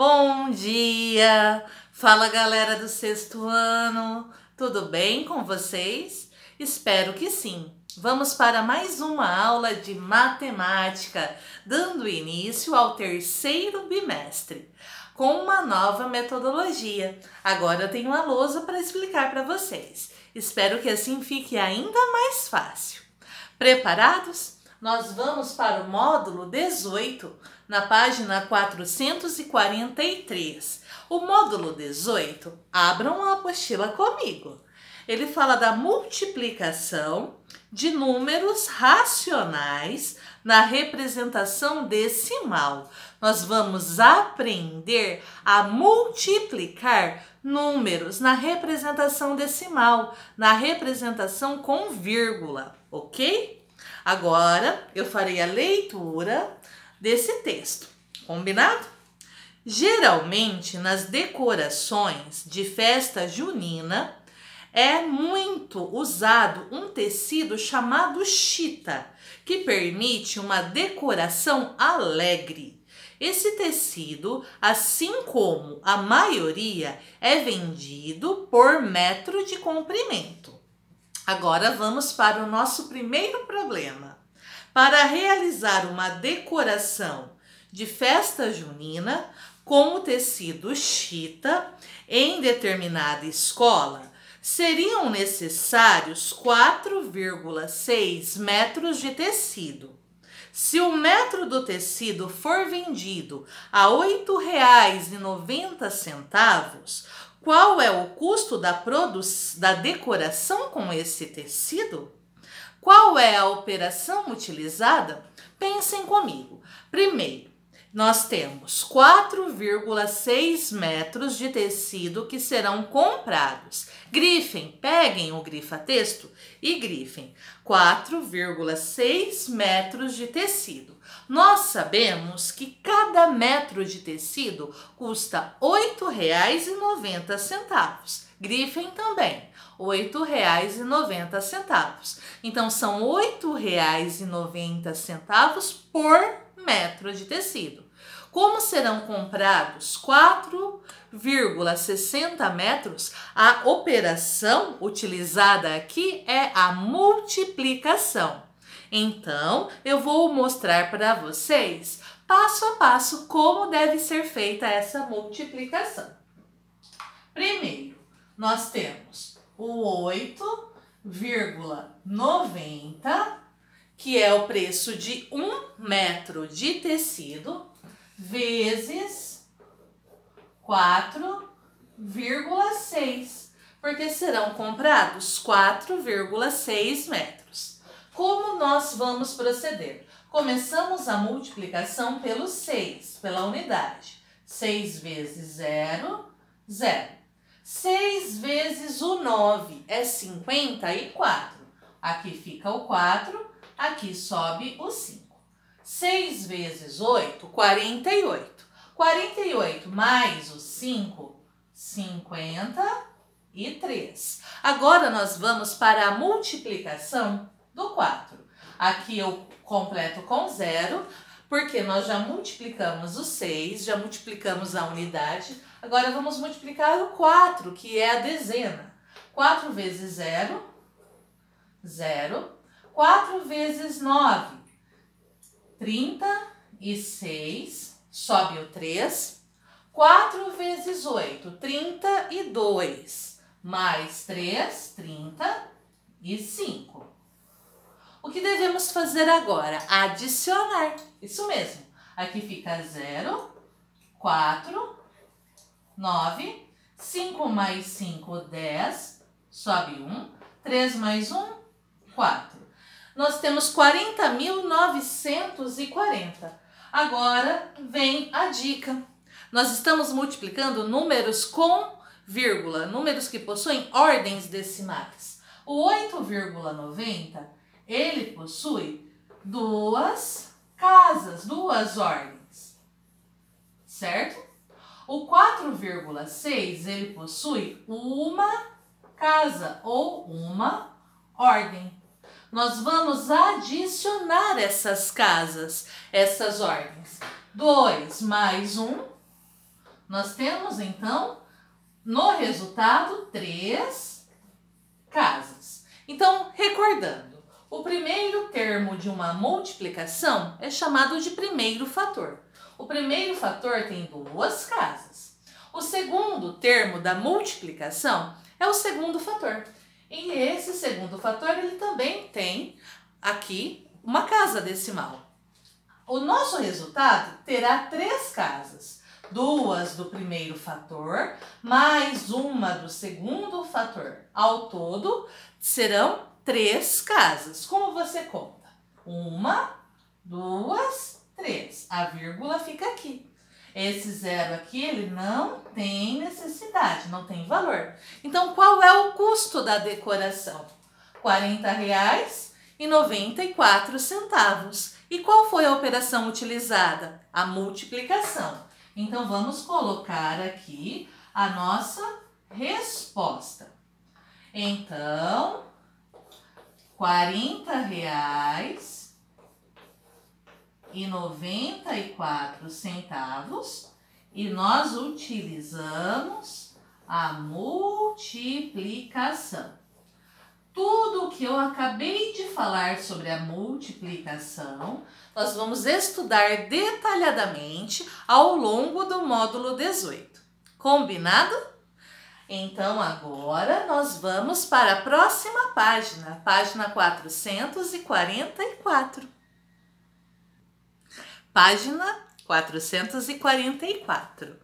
Bom dia! Fala galera do sexto ano, tudo bem com vocês? Espero que sim. Vamos para mais uma aula de matemática, dando início ao terceiro bimestre, com uma nova metodologia. Agora eu tenho a lousa para explicar para vocês. Espero que assim fique ainda mais fácil. Preparados? Nós vamos para o módulo 18, na página 443. O módulo 18, abram a apostila comigo. Ele fala da multiplicação de números racionais na representação decimal. Nós vamos aprender a multiplicar números na representação decimal, na representação com vírgula, ok? Agora eu farei a leitura desse texto, combinado? Geralmente nas decorações de festa junina é muito usado um tecido chamado chita, que permite uma decoração alegre. Esse tecido, assim como a maioria, é vendido por metro de comprimento. Agora vamos para o nosso primeiro problema. Para realizar uma decoração de festa junina com o tecido chita em determinada escola, seriam necessários 4,6 metros de tecido. Se o metro do tecido for vendido a R$ 8,90, qual é o custo da decoração com esse tecido? Qual é a operação utilizada? Pensem comigo. Primeiro, nós temos 4,6 metros de tecido que serão comprados. Grifem, peguem o grifa-texto e grifem 4,6 metros de tecido. Nós sabemos que cada metro de tecido custa R$ 8,90. Grifem também, R$ 8,90. Então, são R$ 8,90 por metro de tecido. Como serão comprados 4,60 metros, a operação utilizada aqui é a multiplicação. Então, eu vou mostrar para vocês, passo a passo, como deve ser feita essa multiplicação. Primeiro, nós temos o 8,90, que é o preço de 1 metro de tecido, vezes 4,6, porque serão comprados 4,6 metros. Como nós vamos proceder? Começamos a multiplicação pelo 6, pela unidade. 6 vezes 0, 0. 6 vezes o 9 é 54. Aqui fica o 4, aqui sobe o 5. 6 vezes 8, 48. 48 mais o 5, 53. Agora nós vamos para a multiplicação do 4. Aqui eu completo com 0, porque nós já multiplicamos o 6, já multiplicamos a unidade. Agora vamos multiplicar o 4, que é a dezena. 4 vezes 0, 0. 4 vezes 9, 36. Sobe o 3. 4 vezes 8, 32. Mais 3, 35. O que devemos fazer agora? Adicionar. Isso mesmo. Aqui fica 0, 4, 9, 5 mais 5, 10, sobe 1, 3 mais 1, 4. Nós temos 40.940. Agora vem a dica. Nós estamos multiplicando números com vírgula, números que possuem ordens decimais. O 8,90, ele possui duas casas, duas ordens, certo? O 4,6, ele possui uma casa ou uma ordem. Nós vamos adicionar essas casas, essas ordens. 2 mais 1, Nós temos, então, no resultado, 3 casas. Então, recordando, o primeiro termo de uma multiplicação é chamado de primeiro fator. O primeiro fator tem 2 casas. O segundo termo da multiplicação é o segundo fator. E esse segundo fator, ele também tem aqui uma casa decimal. O nosso resultado terá 3 casas. 2 do primeiro fator, mais uma do segundo fator. Ao todo, serão 3 casas. Como você conta? 1, 2, 3. A vírgula fica aqui. Esse 0 aqui, ele não tem necessidade, não tem valor. Então, qual é o custo da decoração? R$ 40,94. E qual foi a operação utilizada? A multiplicação. Então, vamos colocar aqui a nossa resposta. Então, R$ 40,94 e nós utilizamos a multiplicação. Tudo que eu acabei de falar sobre a multiplicação, nós vamos estudar detalhadamente ao longo do módulo 18. Combinado? Então, agora nós vamos para a próxima página, página 444. Página 444.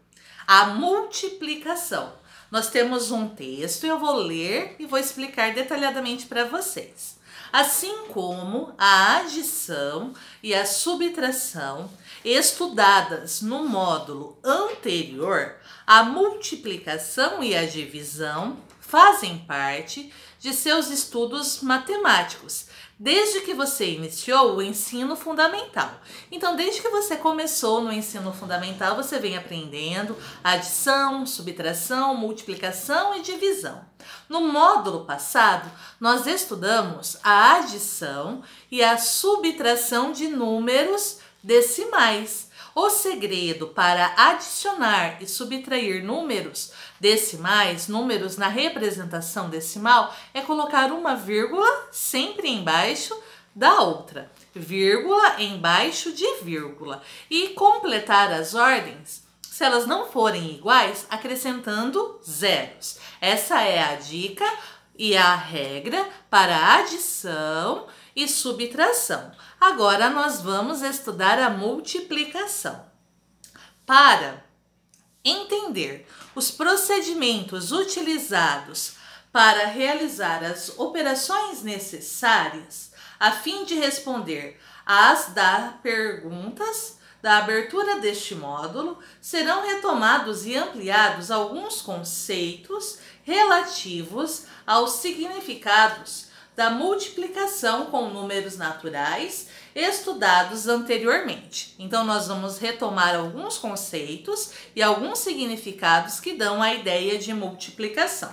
A multiplicação. Nós temos um texto, eu vou ler e vou explicar detalhadamente para vocês. Assim como a adição e a subtração estudadas no módulo anterior, a multiplicação e a divisão fazem parte de seus estudos matemáticos, desde que você iniciou o ensino fundamental. Então, desde que você começou no ensino fundamental, você vem aprendendo adição, subtração, multiplicação e divisão. No módulo passado, nós estudamos a adição e a subtração de números decimais. O segredo para adicionar e subtrair números decimais, números na representação decimal, é colocar uma vírgula sempre embaixo da outra. Vírgula embaixo de vírgula. E completar as ordens, se elas não forem iguais, acrescentando zeros. Essa é a dica e a regra para adição e subtração. Agora nós vamos estudar a multiplicação. Para entender os procedimentos utilizados para realizar as operações necessárias a fim de responder às perguntas da abertura deste módulo, serão retomados e ampliados alguns conceitos relativos aos significados da multiplicação com números naturais estudados anteriormente. Então, nós vamos retomar alguns conceitos e alguns significados que dão a ideia de multiplicação.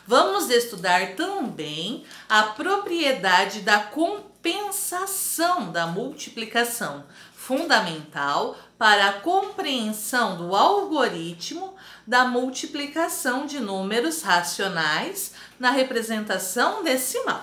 Vamos estudar também a propriedade da compensação da multiplicação, fundamental para a compreensão do algoritmo da multiplicação de números racionais na representação decimal.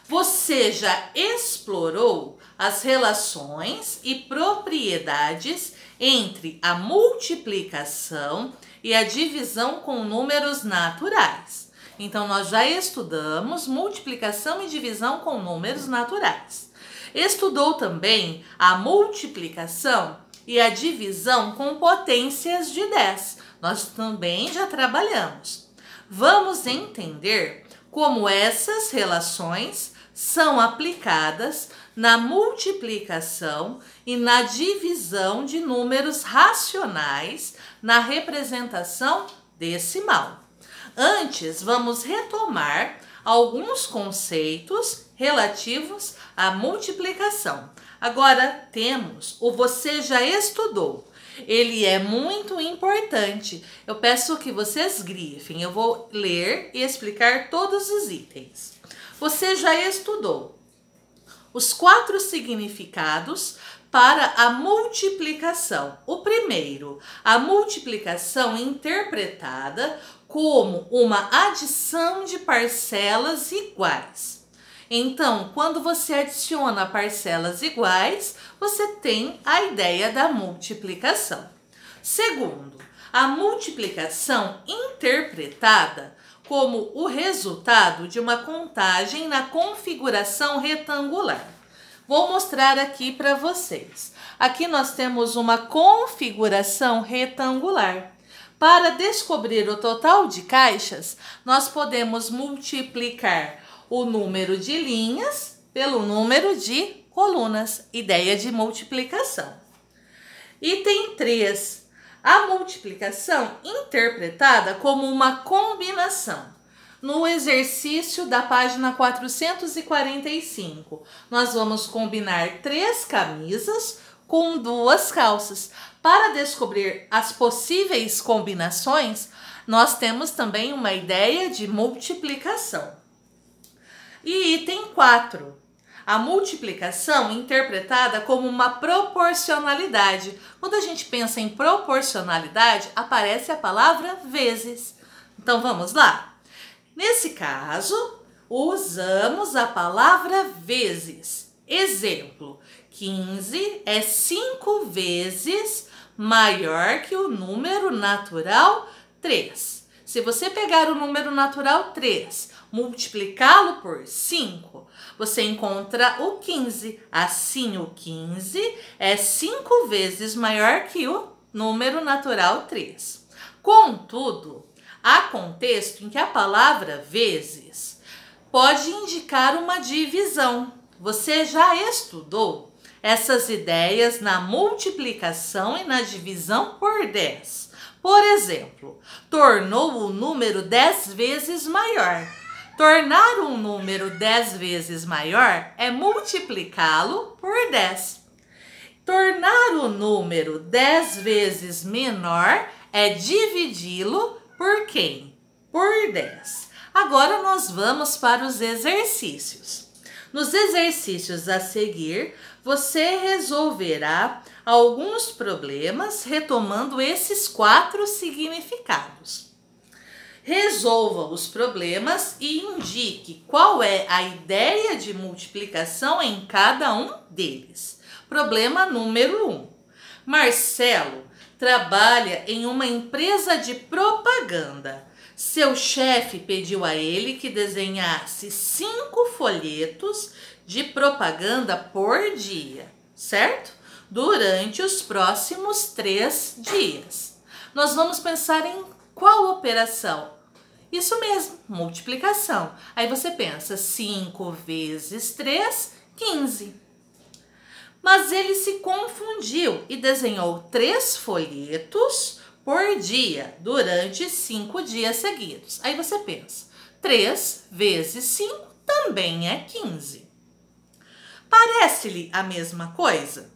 Você já explorou as relações e propriedades entre a multiplicação e a divisão com números naturais. Então, nós já estudamos multiplicação e divisão com números naturais. Estudou também a multiplicação e a divisão com potências de 10. Nós também já trabalhamos. Vamos entender como essas relações são aplicadas na multiplicação e na divisão de números racionais na representação decimal. Antes, vamos retomar alguns conceitos relativos à multiplicação. Agora temos o você já estudou. Ele é muito importante. Eu peço que vocês grifem. Eu vou ler e explicar todos os itens. Você já estudou os 4 significados para a multiplicação. O primeiro, a multiplicação interpretada como uma adição de parcelas iguais. Então, quando você adiciona parcelas iguais, você tem a ideia da multiplicação. Segundo, a multiplicação interpretada como o resultado de uma contagem na configuração retangular. Vou mostrar aqui para vocês. Aqui nós temos uma configuração retangular. Para descobrir o total de caixas, nós podemos multiplicar o número de linhas pelo número de colunas. Ideia de multiplicação. Item 3. A multiplicação interpretada como uma combinação. No exercício da página 445, nós vamos combinar 3 camisas com 2 calças. Para descobrir as possíveis combinações, nós temos também uma ideia de multiplicação. E item 4. A multiplicação interpretada como uma proporcionalidade. Quando a gente pensa em proporcionalidade, aparece a palavra vezes. Então vamos lá? Nesse caso, usamos a palavra vezes. Exemplo, 15 é 5 vezes maior que o número natural 3. Se você pegar o número natural 3, multiplicá-lo por 5, você encontra o 15. Assim, o 15 é 5 vezes maior que o número natural 3. Contudo, há contexto em que a palavra vezes pode indicar uma divisão. Você já estudou essas ideias na multiplicação e na divisão por 10. Por exemplo, tornou o número 10 vezes maior. Tornar um número 10 vezes maior é multiplicá-lo por 10. Tornar o número 10 vezes menor é dividi-lo por quem? Por 10. Agora nós vamos para os exercícios. Nos exercícios a seguir, você resolverá alguns problemas retomando esses 4 significados. Resolva os problemas e indique qual é a ideia de multiplicação em cada um deles. Problema número 1. Marcelo trabalha em uma empresa de propaganda. Seu chefe pediu a ele que desenhasse 5 folhetos de propaganda por dia, certo? Durante os próximos 3 dias. Nós vamos pensar em qual operação? Isso mesmo, multiplicação. Aí você pensa, 5 vezes 3, 15. Mas ele se confundiu e desenhou 3 folhetos por dia, durante 5 dias seguidos. Aí você pensa, 3 vezes 5 também é 15. Parece-lhe a mesma coisa?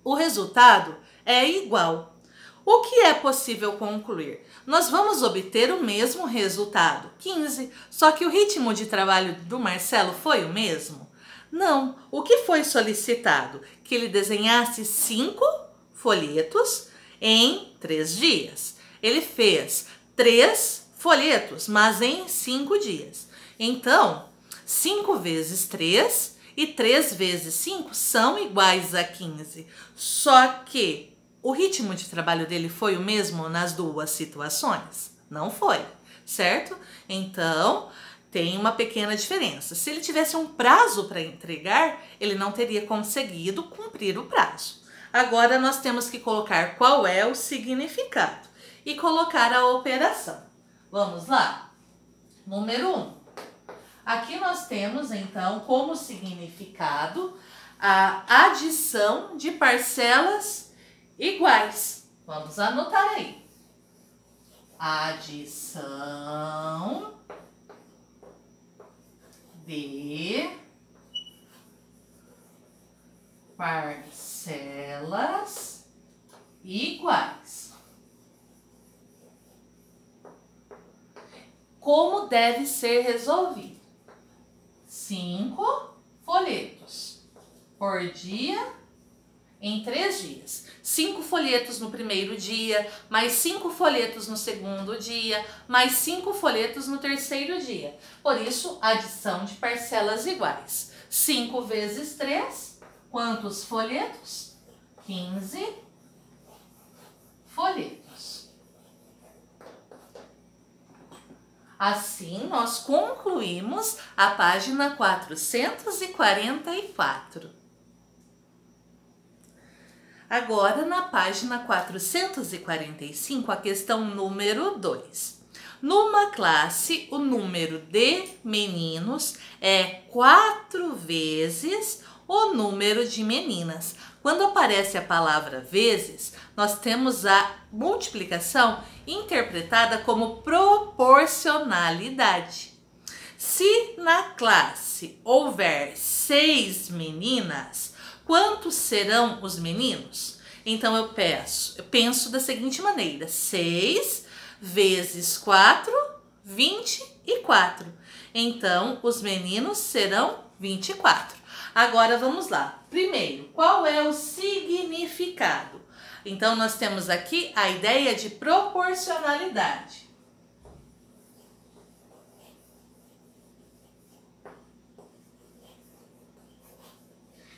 O resultado é igual. O que é possível concluir? Nós vamos obter o mesmo resultado, 15, só que o ritmo de trabalho do Marcelo foi o mesmo? Não. O que foi solicitado? Que ele desenhasse 5 folhetos em 3 dias. Ele fez 3 folhetos, mas em 5 dias. Então, 5 vezes 3 e 3 vezes 5 são iguais a 15. Só que o ritmo de trabalho dele foi o mesmo nas 2 situações? Não foi, certo? Então, tem uma pequena diferença. Se ele tivesse um prazo para entregar, ele não teria conseguido cumprir o prazo. Agora, nós temos que colocar qual é o significado e colocar a operação. Vamos lá? Número 1. Aqui nós temos, então, como significado a adição de parcelas iguais. Vamos anotar aí. Adição de parcelas iguais. Como deve ser resolvido? 5 folhetos por dia em 3 dias. 5 folhetos no primeiro dia, mais 5 folhetos no segundo dia, mais 5 folhetos no terceiro dia. Por isso, adição de parcelas iguais. 5 vezes 3, quantos folhetos? 15 folhetos. Assim, nós concluímos a página 444. Agora, na página 445, a questão número 2. Numa classe, o número de meninos é 4 vezes o número de meninas. Quando aparece a palavra vezes, nós temos a multiplicação interpretada como proporcionalidade. Se na classe houver 6 meninas, quantos serão os meninos? Então eu penso da seguinte maneira: 6 vezes 4, 24. Então os meninos serão 24. Agora vamos lá. Primeiro, qual é o significado? Então nós temos aqui a ideia de proporcionalidade.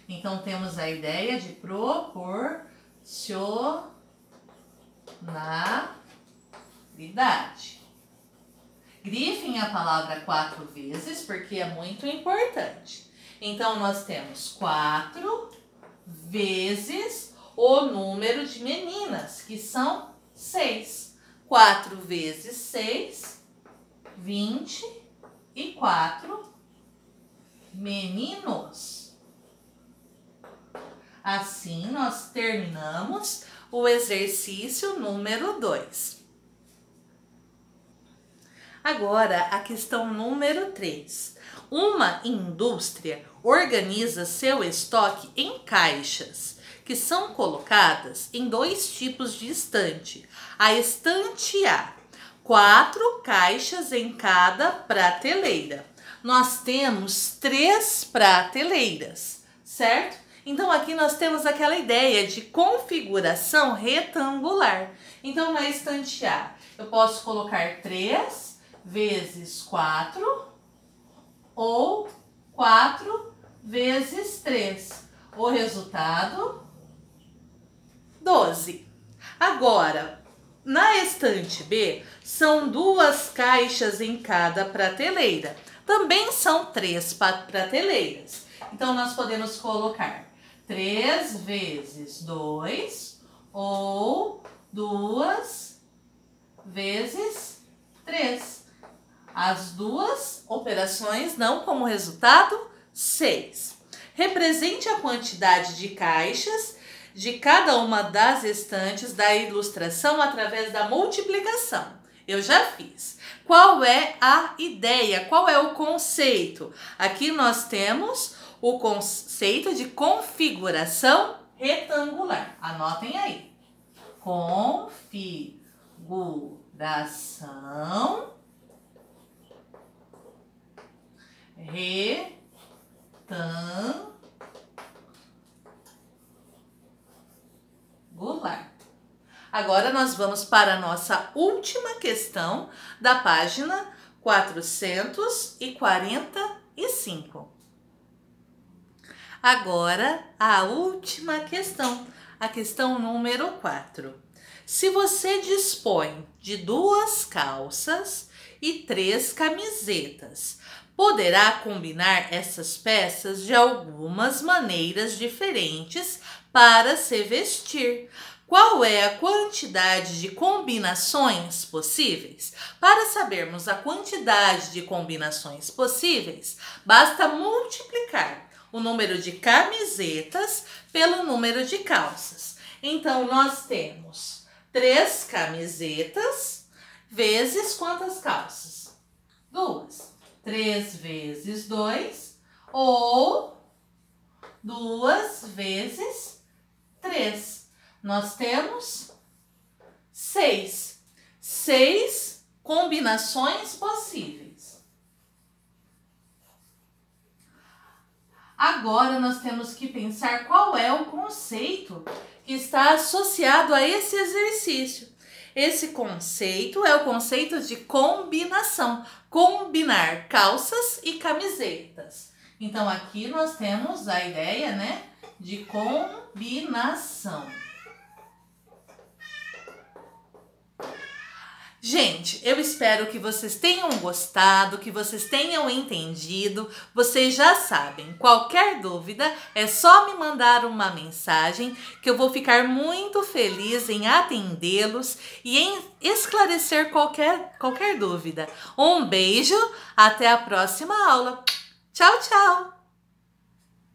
Então, temos a ideia de proporcionalidade. Grifem a palavra 4 vezes, porque é muito importante. Então, nós temos 4 vezes o número de meninas, que são 6. 4 vezes 6, 24 meninos. Assim, nós terminamos o exercício número 2. Agora, a questão número 3. Uma indústria organiza seu estoque em caixas, que são colocadas em 2 tipos de estante. A estante A, 4 caixas em cada prateleira. Nós temos 3 prateleiras, certo? Então, aqui nós temos aquela ideia de configuração retangular. Então, na estante A, eu posso colocar 3 vezes 4 ou 4 vezes 3. O resultado, 12. Agora, na estante B, são 2 caixas em cada prateleira. Também são 3 prateleiras. Então, nós podemos colocar 3 vezes 2 ou 2 vezes 3. As 2 operações dão como resultado 6. Represente a quantidade de caixas de cada uma das estantes da ilustração através da multiplicação. Eu já fiz. Qual é a ideia? Qual é o conceito? Aqui nós temos o conceito de configuração retangular. Anotem aí. Configuração retangular. Agora nós vamos para a nossa última questão da página 445. Agora, a última questão, a questão número 4. Se você dispõe de 2 calças e 3 camisetas, poderá combinar essas peças de algumas maneiras diferentes para se vestir. Qual é a quantidade de combinações possíveis? Para sabermos a quantidade de combinações possíveis, basta multiplicar o número de camisetas pelo número de calças. Então, nós temos 3 camisetas vezes quantas calças? 2. 3 vezes 2 ou 2 vezes 3. Nós temos 6. 6 combinações possíveis. Agora nós temos que pensar qual é o conceito que está associado a esse exercício. Esse conceito é o conceito de combinação. Combinar calças e camisetas. Então aqui nós temos a ideia, né, de combinação. Gente, eu espero que vocês tenham gostado, que vocês tenham entendido. Vocês já sabem, qualquer dúvida é só me mandar uma mensagem que eu vou ficar muito feliz em atendê-los e em esclarecer qualquer dúvida. Um beijo, até a próxima aula. Tchau, tchau!